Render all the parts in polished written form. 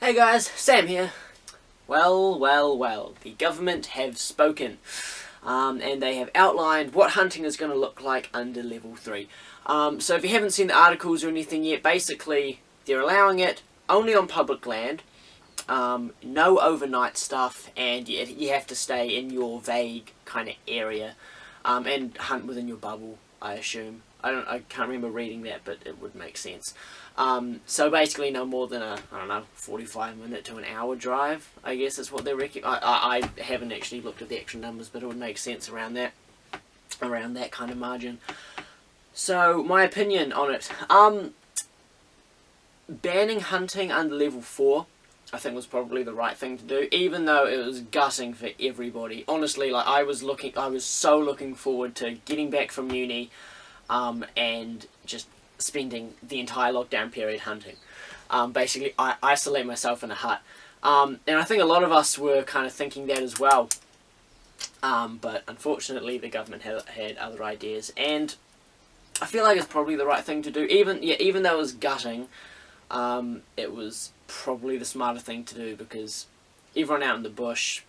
Hey guys, Sam here. Well, the government have spoken, and they have outlined what hunting is going to look like under level 3. So if you haven't seen the articles or anything yet, basically they're allowing it only on public land, no overnight stuff, and you have to stay in your vague kind of area, and hunt within your bubble, I assume. I can't remember reading that, but it would make sense. So basically no more than a, 45-minute to an hour drive, I guess is what they're I haven't actually looked at the actual numbers, but it would make sense around that kind of margin. So, my opinion on it. Banning hunting under level 4, I think was probably the right thing to do, even though it was gutting for everybody. Honestly, like, I was so looking forward to getting back from uni, and just spending the entire lockdown period hunting. Basically, I isolate myself in a hut. And I think a lot of us were kind of thinking that as well. But unfortunately, the government had other ideas, and I feel like it's probably the right thing to do. Even though it was gutting, it was probably the smarter thing to do, because everyone out in the bush,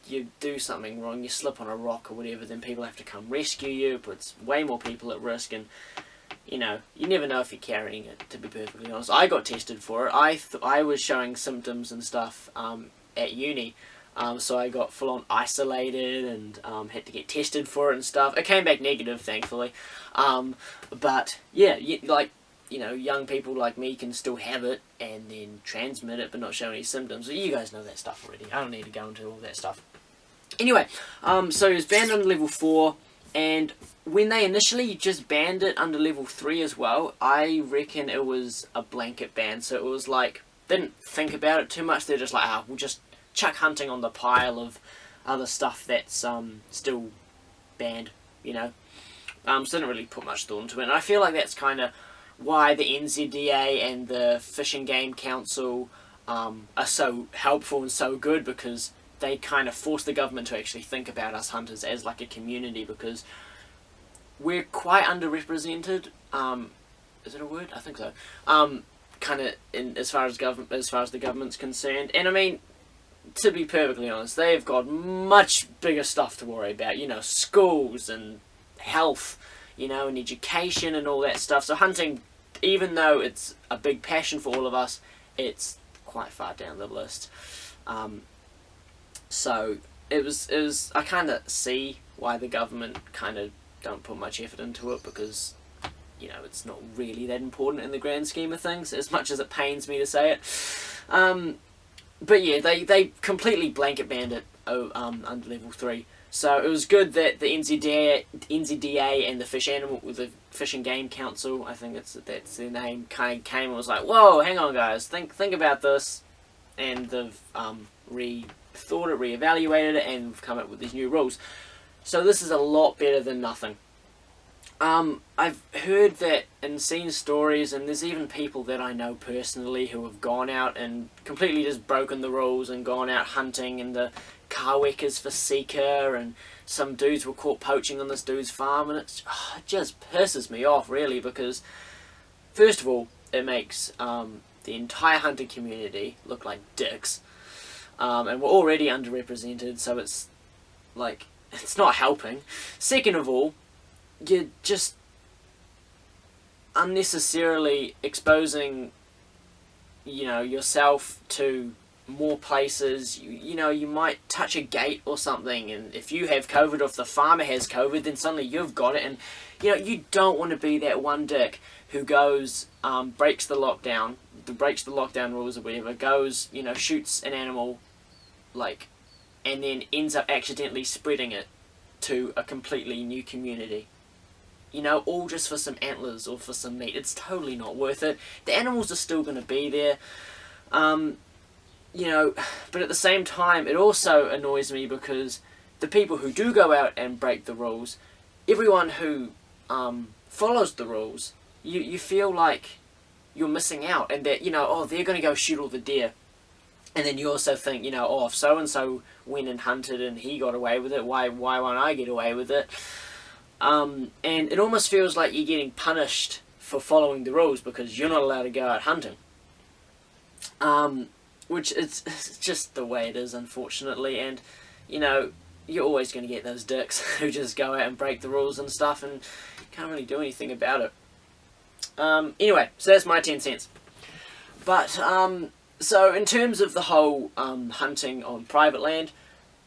you do something wrong, you slip on a rock or whatever, then people have to come rescue you. It puts way more people at risk, and you never know if you're carrying it, to be perfectly honest. I got tested for it. I was showing symptoms and stuff at uni, so I got full on isolated and had to get tested for it and stuff. It came back negative, thankfully. But yeah, young people like me can still have it and then transmit it but not show any symptoms. You guys know that stuff already. I don't need to go into all that stuff. Anyway, so it was banned under level 4, and when they initially just banned it under level 3 as well, I reckon it was a blanket ban. So it was like, didn't think about it too much. They're just like, we'll just chuck hunting on the pile of other stuff that's still banned, So didn't really put much thought into it. And I feel like that's kind of why the NZDA and the Fish and Game Council are so helpful and so good, because they kind of force the government to actually think about us hunters as like a community, because we're quite underrepresented. Is it a word? I think so. Kind of as far as the government's concerned, and I mean, to be perfectly honest, they've got much bigger stuff to worry about. Schools and health, and education and all that stuff. So hunting, even though it's a big passion for all of us, it's quite far down the list. So it was. I kind of see why the government kind of don't put much effort into it, because it's not really that important in the grand scheme of things, as much as it pains me to say it. But yeah, they completely blanket banned it under level 3. So it was good that the NZDA and the Fish and Game Council, I think that's their name, kind of came and was like, whoa, hang on guys, think about this, and they've reevaluated it, and we've come up with these new rules. So this is a lot better than nothing. I've heard that and seen stories, and there's even people that I know personally who have gone out and completely just broken the rules and gone out hunting in the Kawekas for Seeker, and some dudes were caught poaching on this dude's farm, and it just pisses me off, really, because first of all, it makes the entire hunter community look like dicks, and we're already underrepresented, so it's like, it's not helping. Second of all, you're just unnecessarily exposing, yourself to more places. You might touch a gate or something, and if you have COVID, or if the farmer has COVID, then suddenly you've got it, and you don't want to be that one dick who goes, breaks the lockdown rules or whatever, goes, shoots an animal, and then ends up accidentally spreading it to a completely new community. All just for some antlers or for some meat. It's totally not worth it. The animals are still going to be there. But at the same time, it also annoys me, because the people who do go out and break the rules, everyone who follows the rules, you feel like you're missing out, and that, they're going to go shoot all the deer. And then you also think, if so-and-so went and hunted and he got away with it, why won't I get away with it? And it almost feels like you're getting punished for following the rules, because you're not allowed to go out hunting. which it's just the way it is, unfortunately. And you know, you're always going to get those dicks who just go out and break the rules and stuff, and you can't really do anything about it. Anyway, so that's my 10 cents. But so in terms of the whole hunting on private land,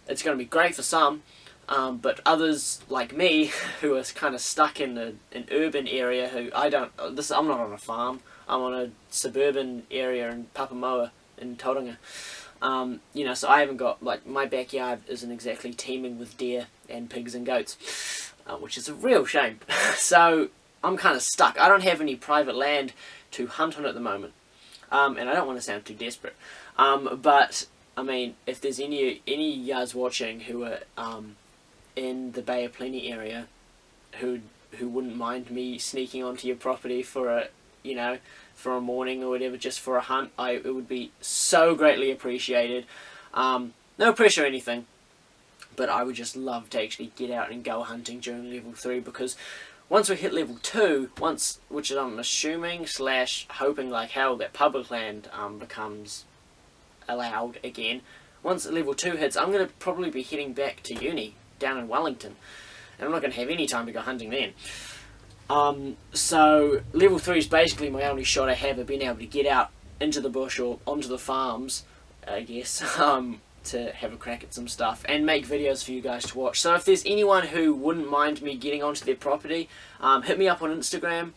it's going to be great for some. But others like me, who are kind of stuck in an urban area, I'm not on a farm. I'm on a suburban area in Papamoa in Tauranga. You know, so I haven't got, like, my backyard isn't exactly teeming with deer and pigs and goats, which is a real shame. So I'm kind of stuck. I don't have any private land to hunt on at the moment, and I don't want to sound too desperate. But I mean, if there's any yas watching who are in the Bay of Plenty area, who wouldn't mind me sneaking onto your property for a morning or whatever, just for a hunt, it would be so greatly appreciated. No pressure or anything, but I would just love to actually get out and go hunting during level 3, because once we hit level 2, which I'm assuming / hoping like hell that public land becomes allowed again. Once level 2 hits, I'm going to probably be heading back to uni down in Wellington, and I'm not going to have any time to go hunting then. So level 3 is basically my only shot I have of being able to get out into the bush or onto the farms, I guess, to have a crack at some stuff and make videos for you guys to watch. So if there's anyone who wouldn't mind me getting onto their property, hit me up on Instagram,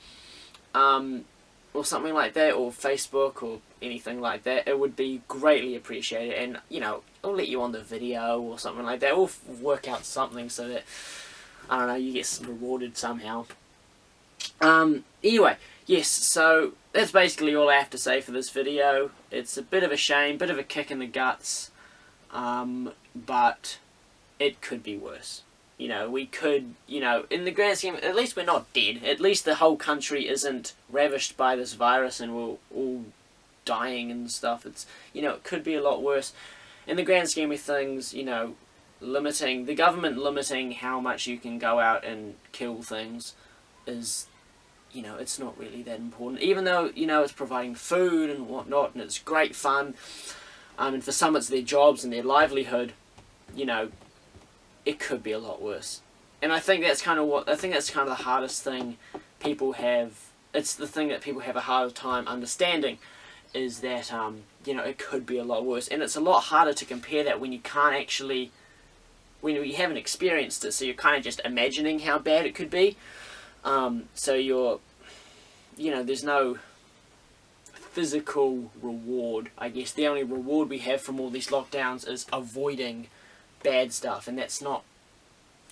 or something like that, or Facebook, or anything like that. It would be greatly appreciated, and you know, I'll let you on the video or something like that. We'll work out something so that, I don't know, you get rewarded somehow. Anyway, yes, so that's basically all I have to say for this video. It's a bit of a shame, bit of a kick in the guts, but it could be worse. You know, we could, you know, in the grand scheme, at least we're not dead. At least the whole country isn't ravished by this virus and we're all dying and stuff. It's, you know, it could be a lot worse. In the grand scheme of things, you know, the government limiting how much you can go out and kill things is, you know, it's not really that important. Even though, you know, it's providing food and whatnot, and it's great fun, and for some it's their jobs and their livelihood, you know, it could be a lot worse. And I think that's kind of the hardest thing people have. It's the thing that people have a harder time understanding, is that, you know, it could be a lot worse. And it's a lot harder to compare that when you haven't experienced it, so you're kind of just imagining how bad it could be. So you know, there's no physical reward, I guess. The only reward we have from all these lockdowns is avoiding bad stuff, and that's not,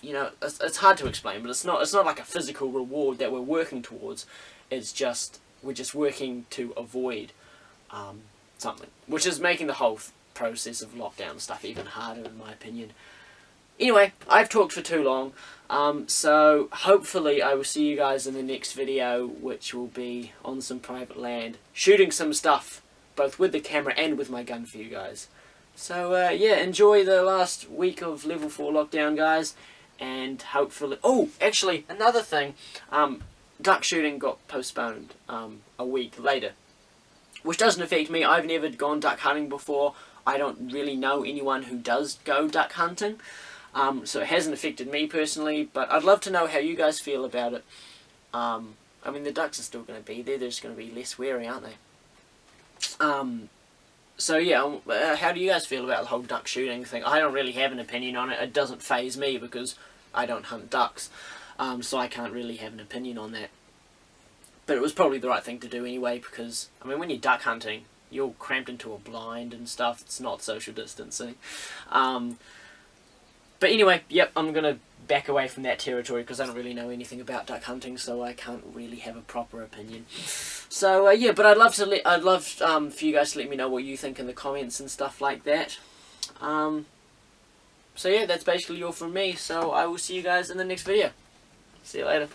you know, it's hard to explain, but it's not like a physical reward that we're working towards. It's just, we're just working to avoid something, which is making the whole process of lockdown stuff even harder, in my opinion. Anyway, I've talked for too long, so hopefully I will see you guys in the next video, which will be on some private land, shooting some stuff, both with the camera and with my gun for you guys. So, yeah, enjoy the last week of level 4 lockdown, guys, and hopefully... Oh, actually, another thing, duck shooting got postponed a week later, which doesn't affect me. I've never gone duck hunting before. I don't really know anyone who does go duck hunting, so it hasn't affected me personally, but I'd love to know how you guys feel about it. I mean, the ducks are still going to be there. They're just going to be less wary, aren't they? So yeah, how do you guys feel about the whole duck shooting thing? I don't really have an opinion on it. It doesn't faze me because I don't hunt ducks, so I can't really have an opinion on that. But it was probably the right thing to do anyway, because, I mean, when you're duck hunting, you're cramped into a blind and stuff. It's not social distancing. But anyway, yep, I'm going to back away from that territory because I don't really know anything about duck hunting, so I can't really have a proper opinion. So yeah, but I'd love for you guys to let me know what you think in the comments and stuff like that. So yeah, that's basically all from me. So I will see you guys in the next video. See you later.